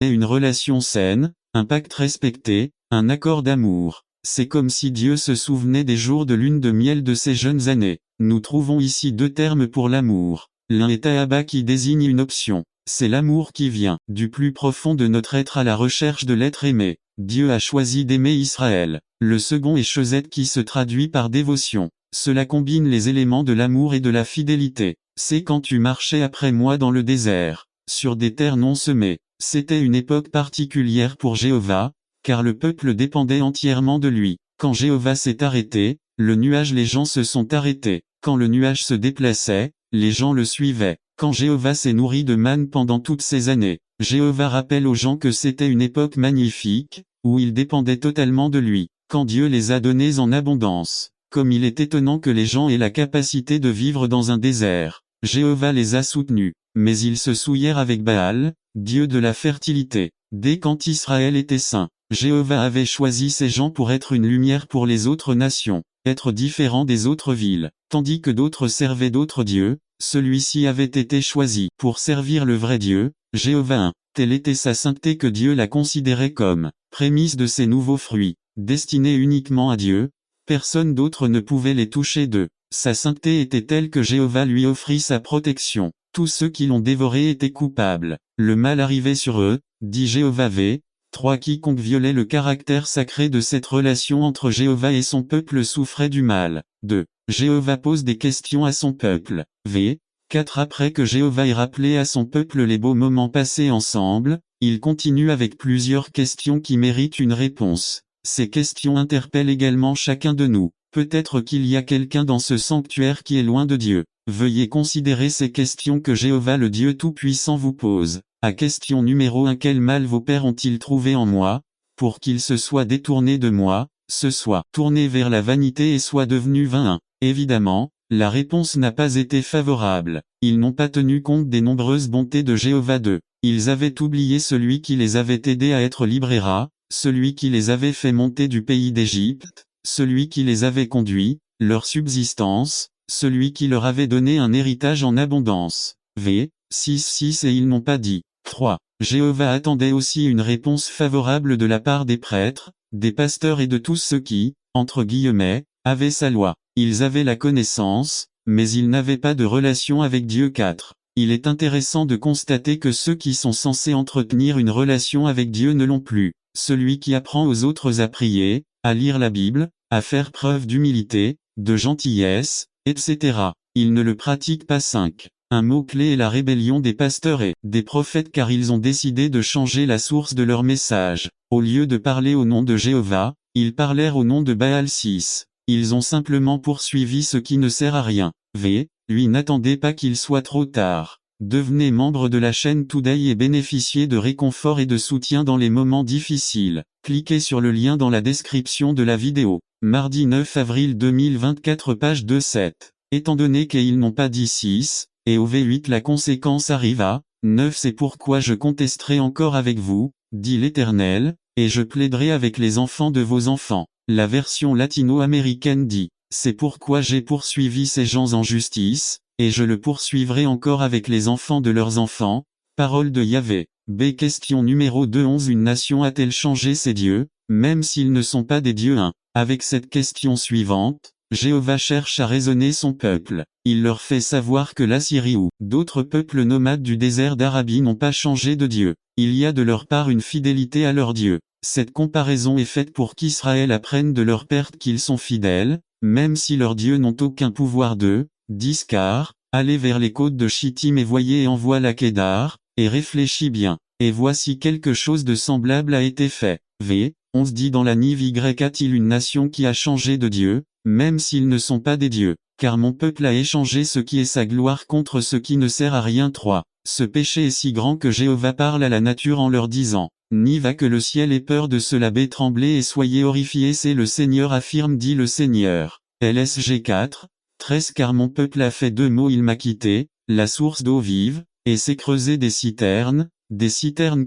est une relation saine, un pacte respecté, un accord d'amour. C'est comme si Dieu se souvenait des jours de lune de miel de ses jeunes années. Nous trouvons ici deux termes pour l'amour. L'un est ahaba qui désigne une option. C'est l'amour qui vient du plus profond de notre être à la recherche de l'être aimé. Dieu a choisi d'aimer Israël. Le second est chesed qui se traduit par dévotion. Cela combine les éléments de l'amour et de la fidélité. C'est quand tu marchais après moi dans le désert, sur des terres non semées. C'était une époque particulière pour Jéhovah, car le peuple dépendait entièrement de lui. Quand Jéhovah s'est arrêté, les gens se sont arrêtés. Quand le nuage se déplaçait, les gens le suivaient. Quand Jéhovah s'est nourri de manne pendant toutes ces années, Jéhovah rappelle aux gens que c'était une époque magnifique, où ils dépendaient totalement de lui. Quand Dieu les a donnés en abondance, comme il est étonnant que les gens aient la capacité de vivre dans un désert. Jéhovah les a soutenus, mais ils se souillèrent avec Baal, dieu de la fertilité. Dès quand Israël était saint, Jéhovah avait choisi ces gens pour être une lumière pour les autres nations, être différent des autres villes, tandis que d'autres servaient d'autres dieux, celui-ci avait été choisi pour servir le vrai Dieu, Jéhovah. Telle était sa sainteté que Dieu la considérait comme prémisse de ses nouveaux fruits, destinés uniquement à Dieu. Personne d'autre ne pouvait les toucher d'eux. Sa sainteté était telle que Jéhovah lui offrit sa protection. Tous ceux qui l'ont dévoré étaient coupables. Le mal arrivait sur eux, dit Jéhovah v. 3. Quiconque violait le caractère sacré de cette relation entre Jéhovah et son peuple souffrait du mal. 2. Jéhovah pose des questions à son peuple. V. 4. Après que Jéhovah ait rappelé à son peuple les beaux moments passés ensemble, il continue avec plusieurs questions qui méritent une réponse. Ces questions interpellent également chacun de nous. Peut-être qu'il y a quelqu'un dans ce sanctuaire qui est loin de Dieu. Veuillez considérer ces questions que Jéhovah le Dieu Tout-Puissant vous pose. À question numéro 1. Quel mal vos pères ont-ils trouvé en moi, pour qu'ils se soient détournés de moi, se soient tournés vers la vanité et soient devenus vains? Évidemment, la réponse n'a pas été favorable. Ils n'ont pas tenu compte des nombreuses bontés de Jéhovah 2. Ils avaient oublié celui qui les avait aidés à être libérés, celui qui les avait fait monter du pays d'Égypte, celui qui les avait conduits, leur subsistance, celui qui leur avait donné un héritage en abondance. V. 6 Et ils n'ont pas dit. 3. Jéhovah attendait aussi une réponse favorable de la part des prêtres, des pasteurs et de tous ceux qui, entre guillemets, avaient sa loi. Ils avaient la connaissance, mais ils n'avaient pas de relation avec Dieu. 4. Il est intéressant de constater que ceux qui sont censés entretenir une relation avec Dieu ne l'ont plus. Celui qui apprend aux autres à prier, à lire la Bible, à faire preuve d'humilité, de gentillesse, etc. Il ne le pratique pas. 5. Un mot-clé est la rébellion des pasteurs et des prophètes car ils ont décidé de changer la source de leur message. Au lieu de parler au nom de Jéhovah, ils parlèrent au nom de Baal 6. Ils ont simplement poursuivi ce qui ne sert à rien. V. Lui n'attendez pas qu'il soit trop tard. Devenez membre de la chaîne Today et bénéficiez de réconfort et de soutien dans les moments difficiles. Cliquez sur le lien dans la description de la vidéo. Mardi 9 avril 2024 page 2-7. Étant donné qu'ils n'ont pas dit 6, et au V8 la conséquence arriva, 9 C'est pourquoi je contesterai encore avec vous, dit l'Éternel, et je plaiderai avec les enfants de vos enfants. La version latino-américaine dit, c'est pourquoi j'ai poursuivi ces gens en justice, et je le poursuivrai encore avec les enfants de leurs enfants. Parole de Yahvé. B. Question numéro 2. Une nation a-t-elle changé ses dieux, même s'ils ne sont pas des dieux? 1. Avec cette question suivante, Jéhovah cherche à raisonner son peuple. Il leur fait savoir que l'Assyrie ou d'autres peuples nomades du désert d'Arabie n'ont pas changé de Dieu. Il y a de leur part une fidélité à leur Dieu. Cette comparaison est faite pour qu'Israël apprenne de leur perte qu'ils sont fidèles, même si leurs dieux n'ont aucun pouvoir d'eux. 10 Car, allez vers les côtes de Chittim et voyez et envoie la Kédar, et réfléchis bien. Et voici quelque chose de semblable a été fait. V. 11 Dit dans la Nive Y-a-t-il une nation qui a changé de Dieu, même s'ils ne sont pas des dieux, car mon peuple a échangé ce qui est sa gloire contre ce qui ne sert à rien. 3. Ce péché est si grand que Jéhovah parle à la nature en leur disant, Nive a que le ciel ait peur de cela. B. Tremblez et soyez horrifiés, c'est le Seigneur affirme, dit le Seigneur. LSG 4. 13 Car mon peuple a fait 2 mots, il m'a quitté, la source d'eau vive, et s'est creusé des citernes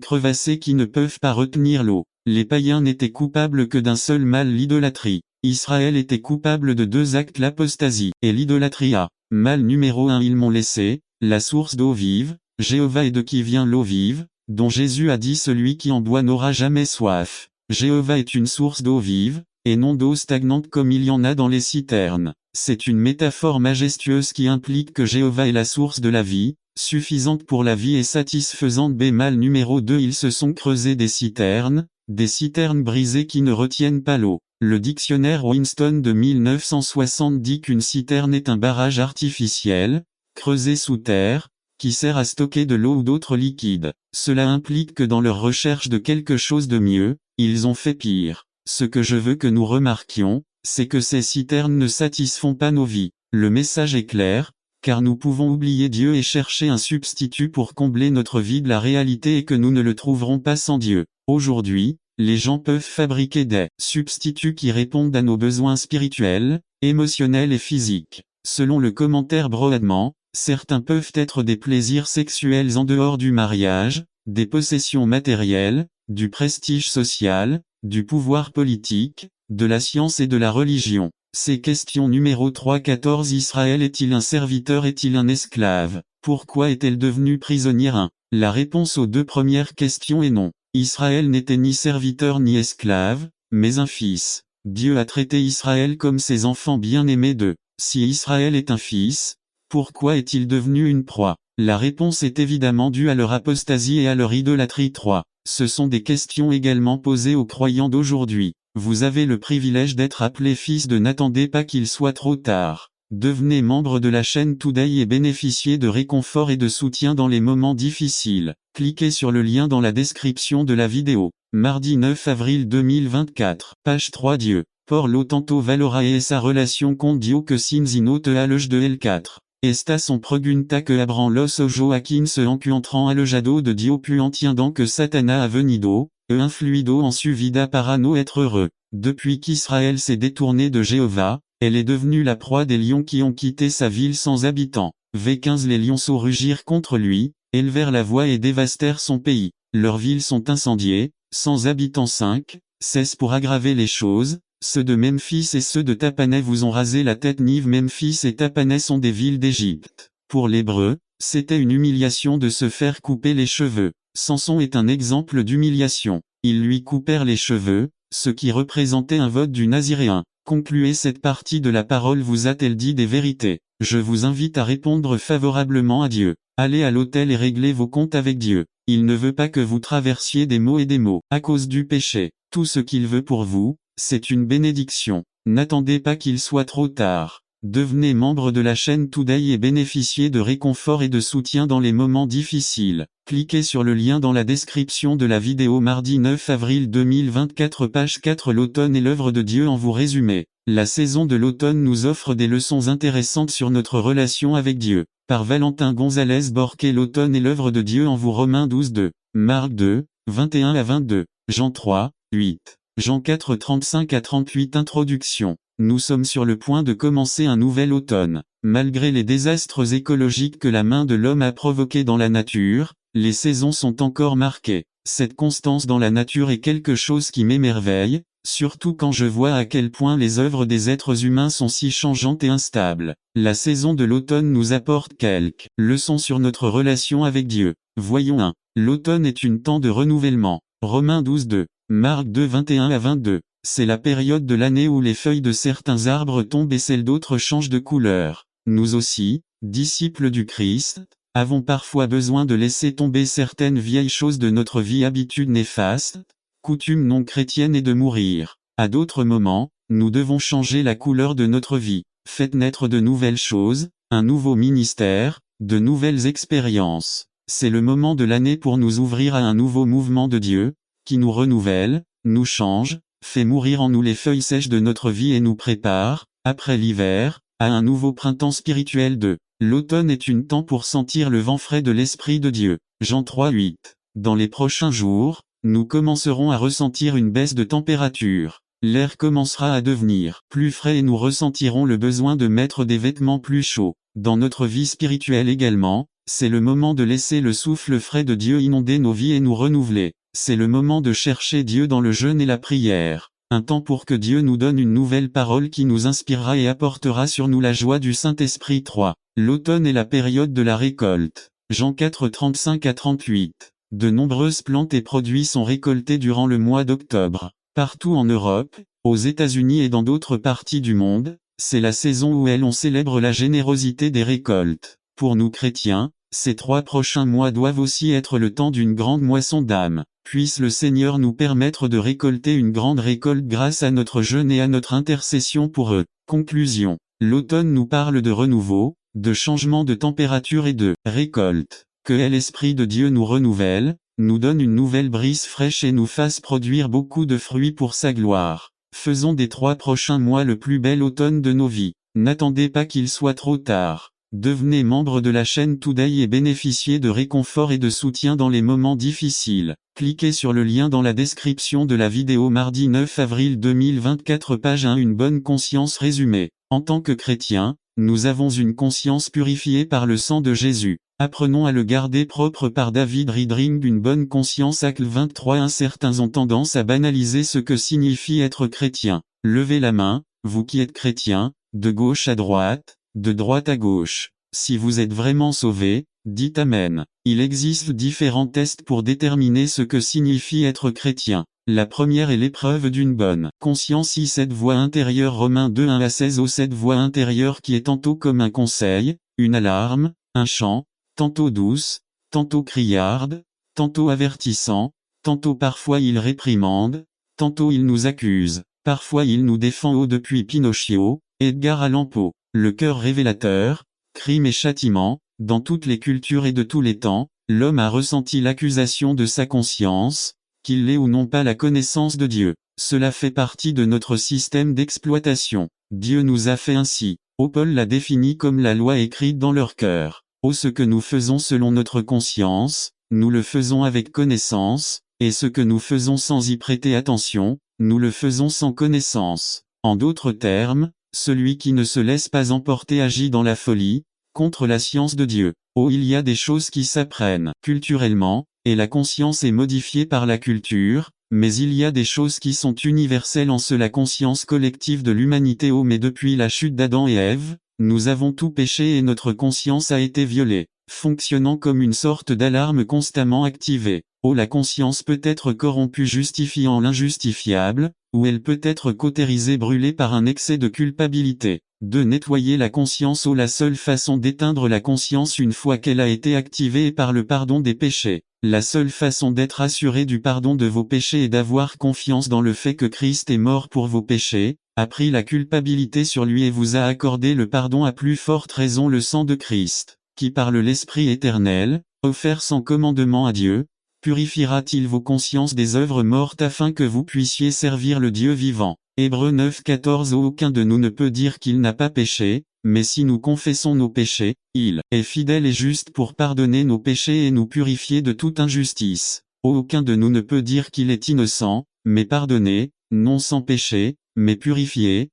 crevassées qui ne peuvent pas retenir l'eau. Les païens n'étaient coupables que d'un seul mal, l'idolâtrie. Israël était coupable de 2 actes, l'apostasie et l'idolâtrie. Mal numéro 1 Ils m'ont laissé, la source d'eau vive, Jéhovah et de qui vient l'eau vive, dont Jésus a dit celui qui en boit n'aura jamais soif. Jéhovah est une source d'eau vive, et non d'eau stagnante comme il y en a dans les citernes. C'est une métaphore majestueuse qui implique que Jéhovah est la source de la vie, suffisante pour la vie et satisfaisante. Numéro 2. Ils se sont creusés des citernes brisées qui ne retiennent pas l'eau. Le dictionnaire Winston de 1960 dit qu'une citerne est un barrage artificiel, creusé sous terre, qui sert à stocker de l'eau ou d'autres liquides. Cela implique que dans leur recherche de quelque chose de mieux, ils ont fait pire. Ce que je veux que nous remarquions, c'est que ces citernes ne satisfont pas nos vies. Le message est clair, car nous pouvons oublier Dieu et chercher un substitut pour combler notre vide. La réalité est que nous ne le trouverons pas sans Dieu. Aujourd'hui, les gens peuvent fabriquer des substituts qui répondent à nos besoins spirituels, émotionnels et physiques. Selon le commentaire Broadman, certains peuvent être des plaisirs sexuels en dehors du mariage, des possessions matérielles, du prestige social, du pouvoir politique, de la science et de la religion. C'est question numéro 3. 14. Israël est-il un serviteur, est-il un esclave? Pourquoi est-elle devenue prisonnière? La réponse aux deux premières questions est non. Israël n'était ni serviteur ni esclave, mais un fils. Dieu a traité Israël comme ses enfants bien-aimés d'eux. Si Israël est un fils, pourquoi est-il devenu une proie? La réponse est évidemment due à leur apostasie et à leur idolâtrie. 3. Ce sont des questions également posées aux croyants d'aujourd'hui. Vous avez le privilège d'être appelé fils de. N'attendez pas qu'il soit trop tard. Devenez membre de la chaîne Today et bénéficiez de réconfort et de soutien dans les moments difficiles. Cliquez sur le lien dans la description de la vidéo. Mardi 9 avril 2024. Page 3. Dieu. Por lo tanto valorae esa relación con Dios que sin no te alejes de él. 4. Esta son pregunta que abran los ojos a quien se encuentran alejado de Dios puis entiendant que Satana ha venido, influido en su vida para no être heureux. Depuis qu'Israël s'est détourné de Jéhovah, elle est devenue la proie des lions qui ont quitté sa ville sans habitants. V15. Les lionceaux rugirent contre lui, élevèrent la voix et dévastèrent son pays. Leurs villes sont incendiées, sans habitants. 5. 16. Pour aggraver les choses, ceux de Memphis et ceux de Tapanais vous ont rasé la tête. Niv. Memphis et Tapanais sont des villes d'Égypte. Pour l'Hébreu, c'était une humiliation de se faire couper les cheveux. Samson est un exemple d'humiliation. Ils lui coupèrent les cheveux, ce qui représentait un vote du Naziréen. Concluez cette partie de la parole. Vous a-t-elle dit des vérités? Je vous invite à répondre favorablement à Dieu. Allez à l'autel et réglez vos comptes avec Dieu. Il ne veut pas que vous traversiez des maux et des maux à cause du péché. Tout ce qu'il veut pour vous, c'est une bénédiction. N'attendez pas qu'il soit trop tard. Devenez membre de la chaîne Today et bénéficiez de réconfort et de soutien dans les moments difficiles. Cliquez sur le lien dans la description de la vidéo. Mardi 9 avril 2024. Page 4. L'automne est l'œuvre de Dieu. En vous résumé, la saison de l'automne nous offre des leçons intéressantes sur notre relation avec Dieu. Par Valentin Gonzalez Borquet. L'automne est l'œuvre de Dieu en vous. Romains 12:2. Marc 2, 21 à 22. Jean 3, 8. Jean 4, 35 à 38. Introduction. Nous sommes sur le point de commencer un nouvel automne. Malgré les désastres écologiques que la main de l'homme a provoqués dans la nature, les saisons sont encore marquées. Cette constance dans la nature est quelque chose qui m'émerveille, surtout quand je vois à quel point les œuvres des êtres humains sont si changeantes et instables. La saison de l'automne nous apporte quelques leçons sur notre relation avec Dieu. Voyons 1. L'automne est une temps de renouvellement. Romains 12:2. Marc 2, 21 à 22. C'est la période de l'année où les feuilles de certains arbres tombent et celles d'autres changent de couleur. Nous aussi, disciples du Christ, avons parfois besoin de laisser tomber certaines vieilles choses de notre vie, habitudes néfastes, coutumes non chrétiennes et de mourir. À d'autres moments, nous devons changer la couleur de notre vie. Faites naître de nouvelles choses, un nouveau ministère, de nouvelles expériences. C'est le moment de l'année pour nous ouvrir à un nouveau mouvement de Dieu, qui nous renouvelle, nous change, fait mourir en nous les feuilles sèches de notre vie et nous prépare, après l'hiver, à un nouveau printemps spirituel. L'automne est une temps pour sentir le vent frais de l'Esprit de Dieu. Jean 3, 8. Dans les prochains jours, nous commencerons à ressentir une baisse de température. L'air commencera à devenir plus frais et nous ressentirons le besoin de mettre des vêtements plus chauds. Dans notre vie spirituelle également, c'est le moment de laisser le souffle frais de Dieu inonder nos vies et nous renouveler. C'est le moment de chercher Dieu dans le jeûne et la prière. Un temps pour que Dieu nous donne une nouvelle parole qui nous inspirera et apportera sur nous la joie du Saint-Esprit. 3. L'automne est la période de la récolte. Jean 4, 35 à 38. De nombreuses plantes et produits sont récoltés durant le mois d'octobre. Partout en Europe, aux États-Unis et dans d'autres parties du monde, c'est la saison où on célèbre la générosité des récoltes. Pour nous chrétiens, ces 3 prochains mois doivent aussi être le temps d'une grande moisson d'âmes. Puisse le Seigneur nous permettre de récolter une grande récolte grâce à notre jeûne et à notre intercession pour eux. Conclusion. L'automne nous parle de renouveau, de changement de température et de récolte. Que l'Esprit de Dieu nous renouvelle, nous donne une nouvelle brise fraîche et nous fasse produire beaucoup de fruits pour sa gloire. Faisons des 3 prochains mois le plus bel automne de nos vies. N'attendez pas qu'il soit trop tard. Devenez membre de la chaîne Today et bénéficiez de réconfort et de soutien dans les moments difficiles. Cliquez sur le lien dans la description de la vidéo mardi 9 avril 2024 page 1 Une bonne conscience résumée. En tant que chrétiens, nous avons une conscience purifiée par le sang de Jésus. Apprenons à le garder propre par David Riedring. Une bonne conscience. Acte 23. Certains ont tendance à banaliser ce que signifie être chrétien. Levez la main, vous qui êtes chrétien, de gauche à droite, de droite à gauche. Si vous êtes vraiment sauvé, dites Amen. Il existe différents tests pour déterminer ce que signifie être chrétien. La première est l'épreuve d'une bonne conscience. Cette voix intérieure. Romains 2 1 à 16. Cette voix intérieure qui est tantôt comme un conseil, une alarme, un chant, tantôt douce, tantôt criarde, tantôt avertissant, tantôt parfois il réprimande, tantôt il nous accuse, parfois il nous défend. Depuis Pinocchio, Edgar Allan Poe. Le cœur révélateur, crime et châtiment. Dans toutes les cultures et de tous les temps, l'homme a ressenti l'accusation de sa conscience, qu'il ait ou non pas la connaissance de Dieu. Cela fait partie de notre système d'exploitation. Dieu nous a fait ainsi. Paul l'a défini comme la loi écrite dans leur cœur. Ce que nous faisons selon notre conscience, nous le faisons avec connaissance, et ce que nous faisons sans y prêter attention, nous le faisons sans connaissance. En d'autres termes, celui qui ne se laisse pas emporter agit dans la folie, contre la science de Dieu. Il y a des choses qui s'apprennent culturellement, et la conscience est modifiée par la culture, mais il y a des choses qui sont universelles en cela. Conscience collective de l'humanité. Mais depuis la chute d'Adam et Ève, nous avons tout péché et notre conscience a été violée, fonctionnant comme une sorte d'alarme constamment activée. La conscience peut être corrompue justifiant l'injustifiable, ou elle peut être cautérisée brûlée par un excès de culpabilité. De nettoyer la conscience. La seule façon d'éteindre la conscience une fois qu'elle a été activée est par le pardon des péchés. La seule façon d'être assuré du pardon de vos péchés est d'avoir confiance dans le fait que Christ est mort pour vos péchés, a pris la culpabilité sur lui et vous a accordé le pardon. À plus forte raison le sang de Christ, qui par l'Esprit éternel, offert sans commandement à Dieu, purifiera-t-il vos consciences des œuvres mortes afin que vous puissiez servir le Dieu vivant. Hébreux 9 14. Aucun de nous ne peut dire qu'il n'a pas péché, mais si nous confessons nos péchés, il est fidèle et juste pour pardonner nos péchés et nous purifier de toute injustice. Aucun de nous ne peut dire qu'il est innocent, mais pardonné, non sans péché, mais purifié,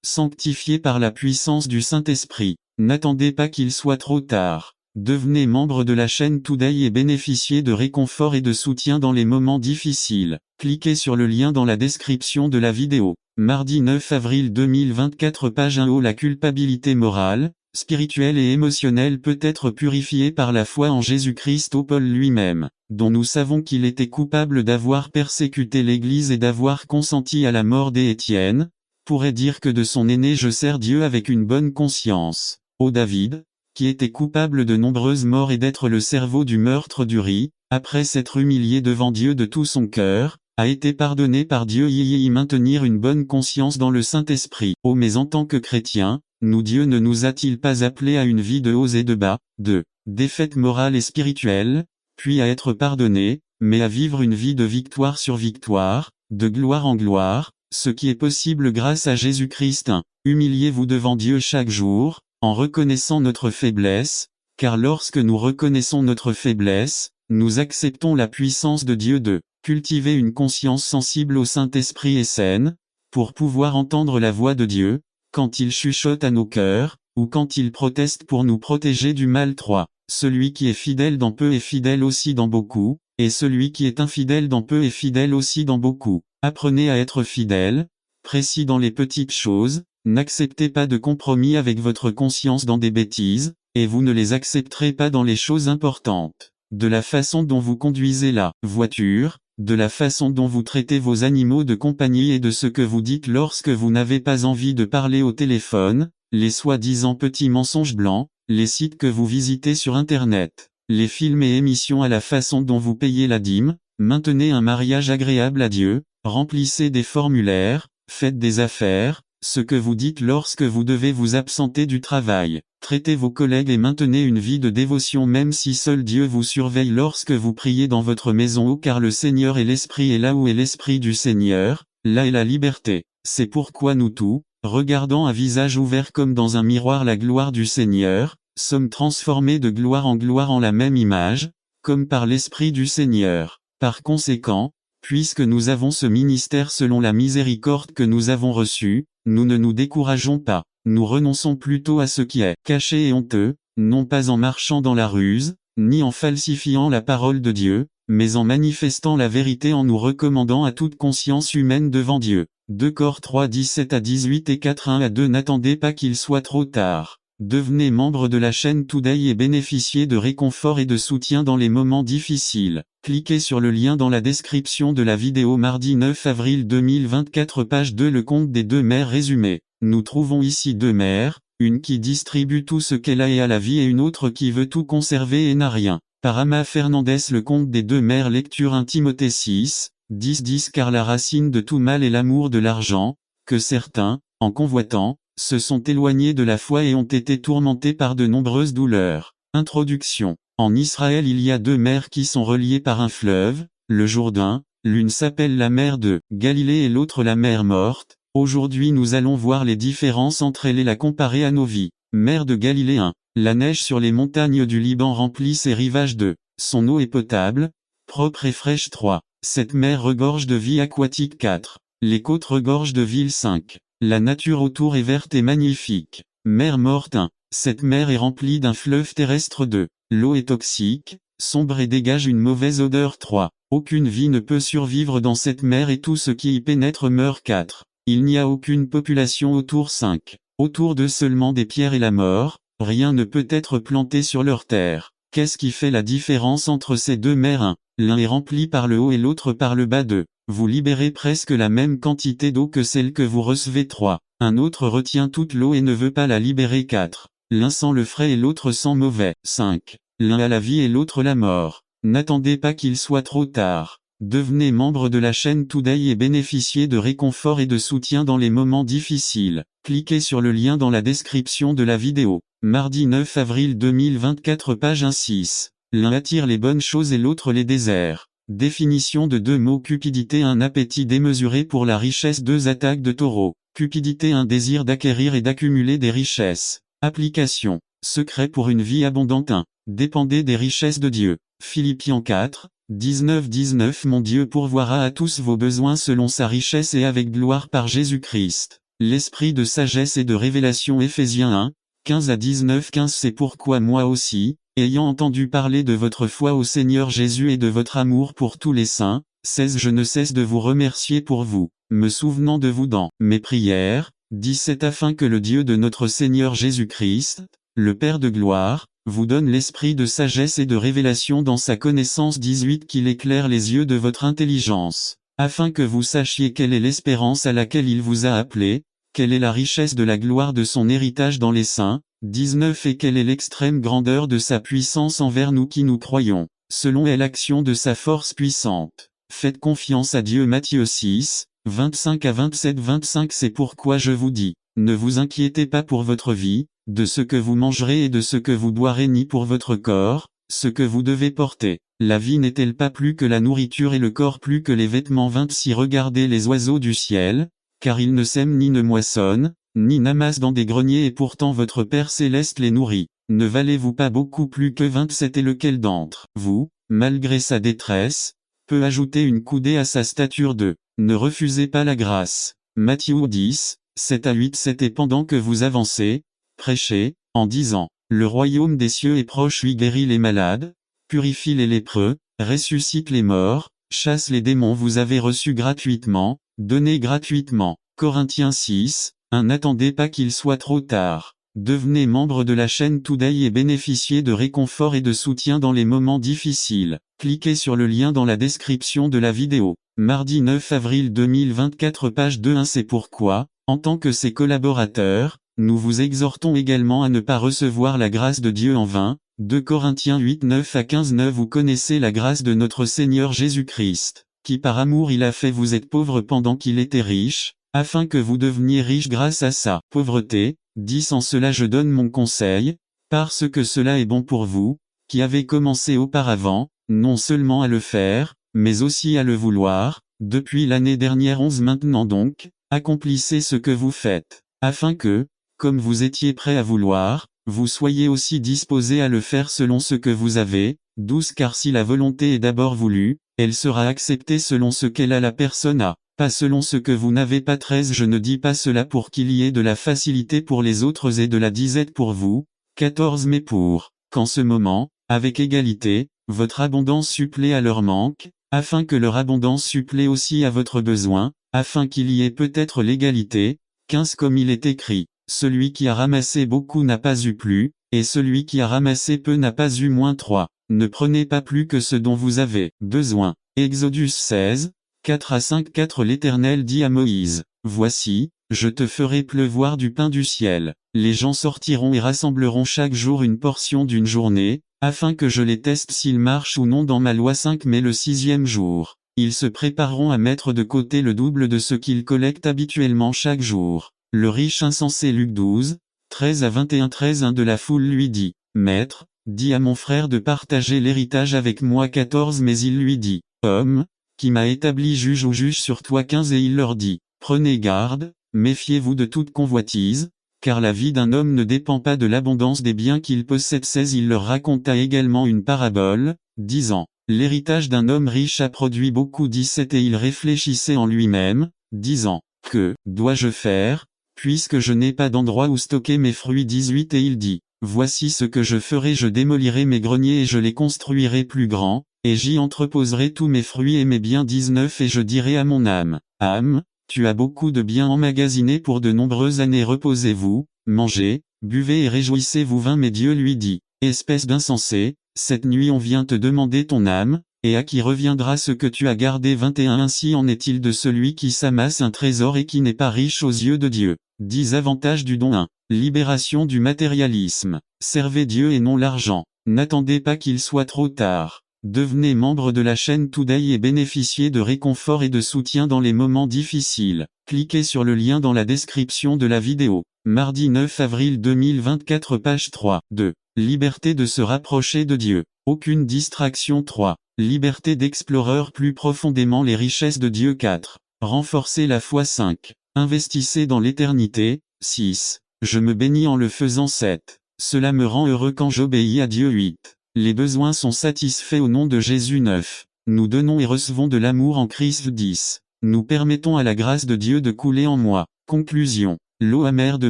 sanctifié par la puissance du Saint-Esprit. N'attendez pas qu'il soit trop tard. Devenez membre de la chaîne Today et bénéficiez de réconfort et de soutien dans les moments difficiles. Cliquez sur le lien dans la description de la vidéo. Mardi 9 avril 2024 page 1. La culpabilité morale, spirituelle et émotionnelle peut être purifiée par la foi en Jésus-Christ. Paul lui-même, dont nous savons qu'il était coupable d'avoir persécuté l'Église et d'avoir consenti à la mort des Étienne, pourrait dire que de son aîné je sers Dieu avec une bonne conscience. David, qui était coupable de nombreuses morts et d'être le cerveau du meurtre d'Uri, après s'être humilié devant Dieu de tout son cœur, a été pardonné par Dieu. Y maintenir une bonne conscience dans le Saint-Esprit. Mais en tant que chrétiens, Dieu ne nous a-t-il pas appelés à une vie de hauts et de bas, de défaite morale et spirituelle, puis à être pardonnés, mais à vivre une vie de victoire sur victoire, de gloire en gloire, ce qui est possible grâce à Jésus-Christ. Humiliez-vous devant Dieu chaque jour, en reconnaissant notre faiblesse, car lorsque nous reconnaissons notre faiblesse, nous acceptons la puissance de Dieu de cultiver une conscience sensible au Saint-Esprit et saine, pour pouvoir entendre la voix de Dieu, quand il chuchote à nos cœurs, ou quand il proteste pour nous protéger du mal. 3. Celui qui est fidèle dans peu est fidèle aussi dans beaucoup, et celui qui est infidèle dans peu est fidèle aussi dans beaucoup. Apprenez à être fidèle, précis dans les petites choses. N'acceptez pas de compromis avec votre conscience dans des bêtises, et vous ne les accepterez pas dans les choses importantes. de la façon dont vous conduisez la voiture, de la façon dont vous traitez vos animaux de compagnie et de ce que vous dites lorsque vous n'avez pas envie de parler au téléphone, les soi-disant petits mensonges blancs, les sites que vous visitez sur Internet, les films et émissions à la façon dont vous payez la dîme, maintenez un mariage agréable à Dieu, remplissez des formulaires, faites des affaires, ce que vous dites lorsque vous devez vous absenter du travail, traitez vos collègues et maintenez une vie de dévotion même si seul Dieu vous surveille lorsque vous priez dans votre maison car le Seigneur est l'Esprit et là où est l'Esprit du Seigneur, là est la liberté. C'est pourquoi nous tous, regardant à visage ouvert comme dans un miroir la gloire du Seigneur, sommes transformés de gloire en la même image, comme par l'Esprit du Seigneur. Par conséquent, puisque nous avons ce ministère selon la miséricorde que nous avons reçue, nous ne nous décourageons pas, nous renonçons plutôt à ce qui est caché et honteux, non pas en marchant dans la ruse, ni en falsifiant la parole de Dieu, mais en manifestant la vérité en nous recommandant à toute conscience humaine devant Dieu. 2 Cor 3 17-18 et 4 1-2 N'attendez pas qu'il soit trop tard. Devenez membre de la chaîne Today et bénéficiez de réconfort et de soutien dans les moments difficiles. Cliquez sur le lien dans la description de la vidéo mardi 9 avril 2024 page 2 Le conte des deux mères résumé. Nous trouvons ici deux mères, une qui distribue tout ce qu'elle a et a la vie et une autre qui veut tout conserver et n'a rien. Par Ama Fernandez Le conte des deux mères lecture 1 Timothée 6, 10-10 Car la racine de tout mal est l'amour de l'argent, que certains, en convoitant, se sont éloignés de la foi et ont été tourmentés par de nombreuses douleurs. Introduction. En Israël il y a deux mers qui sont reliées par un fleuve, le Jourdain, l'une s'appelle la mer de Galilée et l'autre la mer morte. Aujourd'hui nous allons voir les différences entre elles et la comparer à nos vies. Mer de Galilée 1. La neige sur les montagnes du Liban remplit ses rivages de son eau est potable, propre et fraîche 3. Cette mer regorge de vie aquatique 4. Les côtes regorgent de villes 5. La nature autour est verte et magnifique. Mer morte 1. Cette mer est remplie d'un fleuve terrestre 2. L'eau est toxique, sombre et dégage une mauvaise odeur 3. Aucune vie ne peut survivre dans cette mer et tout ce qui y pénètre meurt 4. Il n'y a aucune population autour 5. Autour d'eux seulement des pierres et la mort, rien ne peut être planté sur leur terre. Qu'est-ce qui fait la différence entre ces deux mers 1. L'un est rempli par le haut et l'autre par le bas 2. Vous libérez presque la même quantité d'eau que celle que vous recevez 3. Un autre retient toute l'eau et ne veut pas la libérer 4. L'un sent le frais et l'autre sent mauvais 5. L'un a la vie et l'autre la mort. N'attendez pas qu'il soit trop tard. Devenez membre de la chaîne Today et bénéficiez de réconfort et de soutien dans les moments difficiles. Cliquez sur le lien dans la description de la vidéo. Mardi 9 avril 2024 page 1-6. L'un attire les bonnes choses et l'autre les déserts. Définition de deux mots cupidité un appétit démesuré pour la richesse 2 attaques de taureau. Cupidité un désir d'acquérir et d'accumuler des richesses. Application. Secret pour une vie abondante 1. Dépendez des richesses de Dieu. Philippiens 4, 19-19 Mon Dieu pourvoira à tous vos besoins selon sa richesse et avec gloire par Jésus-Christ. L'esprit de sagesse et de révélation Éphésiens 1, 15-19 15 C'est pourquoi moi aussi, ayant entendu parler de votre foi au Seigneur Jésus et de votre amour pour tous les saints, 16 Je ne cesse de vous remercier pour vous, me souvenant de vous dans mes prières, 17 Afin que le Dieu de notre Seigneur Jésus-Christ, le Père de gloire, vous donne l'esprit de sagesse et de révélation dans sa connaissance 18 Qu'il éclaire les yeux de votre intelligence, afin que vous sachiez quelle est l'espérance à laquelle il vous a appelé, quelle est la richesse de la gloire de son héritage dans les saints, 19 Et quelle est l'extrême grandeur de sa puissance envers nous qui nous croyons, selon est l'action de sa force puissante. Faites confiance à Dieu Matthieu 6, 25-27 25 C'est pourquoi je vous dis, ne vous inquiétez pas pour votre vie, de ce que vous mangerez et de ce que vous boirez ni pour votre corps, ce que vous devez porter. La vie n'est-elle pas plus que la nourriture et le corps plus que les vêtements 26 Regardez les oiseaux du ciel, car ils ne sèment ni ne moissonnent, ni n'amassent dans des greniers et pourtant votre Père céleste les nourrit. Ne valez-vous pas beaucoup plus que 27 Et lequel d'entre vous, malgré sa détresse, peut ajouter une coudée à sa stature 2. Ne refusez pas la grâce. Matthieu 10, 7-8 7 Et pendant que vous avancez, prêchez, en disant, le royaume des cieux est proche lui guérit les malades, purifie les lépreux, ressuscite les morts, chasse les démons vous avez reçu gratuitement, donnez gratuitement. Corinthiens 6, 1 N'attendez pas qu'il soit trop tard. Devenez membre de la chaîne Today et bénéficiez de réconfort et de soutien dans les moments difficiles. Cliquez sur le lien dans la description de la vidéo. Mardi 9 avril 2024 page 2.1 C'est pourquoi, en tant que ses collaborateurs, nous vous exhortons également à ne pas recevoir la grâce de Dieu en vain. 2 Corinthiens 8 9 à 15 9 Vous connaissez la grâce de notre Seigneur Jésus-Christ, qui par amour il a fait vous être pauvre pendant qu'il était riche, afin que vous deveniez riche grâce à sa pauvreté. 10 En cela je donne mon conseil, parce que cela est bon pour vous, qui avez commencé auparavant, non seulement à le faire, mais aussi à le vouloir, depuis l'année dernière 11 Maintenant donc, accomplissez ce que vous faites, afin que, comme vous étiez prêt à vouloir, vous soyez aussi disposés à le faire selon ce que vous avez. 12 Car si la volonté est d'abord voulue, elle sera acceptée selon ce qu'elle a la personne a, pas selon ce que vous n'avez pas. 13 Je ne dis pas cela pour qu'il y ait de la facilité pour les autres et de la disette pour vous. 14 Mais pour qu'en ce moment, avec égalité, votre abondance supplée à leur manque, afin que leur abondance supplée aussi à votre besoin, afin qu'il y ait peut-être l'égalité. 15 Comme il est écrit, celui qui a ramassé beaucoup n'a pas eu plus, et celui qui a ramassé peu n'a pas eu moins. 3 Ne prenez pas plus que ce dont vous avez besoin. Exodus 16, 4 à 5 4 L'Éternel dit à Moïse, Voici, je te ferai pleuvoir du pain du ciel. Les gens sortiront et rassembleront chaque jour une portion d'une journée, afin que je les teste s'ils marchent ou non dans ma loi. 5 Mais le 6e jour, ils se prépareront à mettre de côté le double de ce qu'ils collectent habituellement chaque jour. Le riche insensé Luc 12, 13 à 21 13 Un de la foule lui dit, Maître, dis à mon frère de partager l'héritage avec moi. 14 Mais il lui dit, Homme, qui m'a établi juge ou juge sur toi. 15 Et il leur dit, Prenez garde, méfiez-vous de toute convoitise, car la vie d'un homme ne dépend pas de l'abondance des biens qu'il possède. 16 Il leur raconta également une parabole, disant, L'héritage d'un homme riche a produit beaucoup. 17 Et il réfléchissait en lui-même, disant, Que dois-je faire, puisque je n'ai pas d'endroit où stocker mes fruits. 18 Et il dit, Voici ce que je ferai, je démolirai mes greniers et je les construirai plus grands, et j'y entreposerai tous mes fruits et mes biens. 19 Et je dirai à mon âme, Âme, tu as beaucoup de biens emmagasinés pour de nombreuses années, reposez-vous, mangez, buvez et réjouissez-vous. 20 Mais Dieu lui dit, Espèce d'insensé, cette nuit on vient te demander ton âme, et à qui reviendra ce que tu as gardé. 21 Ainsi en est-il de celui qui s'amasse un trésor et qui n'est pas riche aux yeux de Dieu. 10 Avantages du don. 1. Libération du matérialisme. Servez Dieu et non l'argent. N'attendez pas qu'il soit trop tard. Devenez membre de la chaîne Today et bénéficiez de réconfort et de soutien dans les moments difficiles. Cliquez sur le lien dans la description de la vidéo. Mardi 9 avril 2024 page 3. 2. Liberté de se rapprocher de Dieu. Aucune distraction. 3. Liberté d'explorer plus profondément les richesses de Dieu. 4. Renforcer la foi. 5. Investissez dans l'éternité. 6. Je me bénis en le faisant. 7. Cela me rend heureux quand j'obéis à Dieu. 8. Les besoins sont satisfaits au nom de Jésus. 9. Nous donnons et recevons de l'amour en Christ. 10. Nous permettons à la grâce de Dieu de couler en moi. Conclusion. L'eau amère de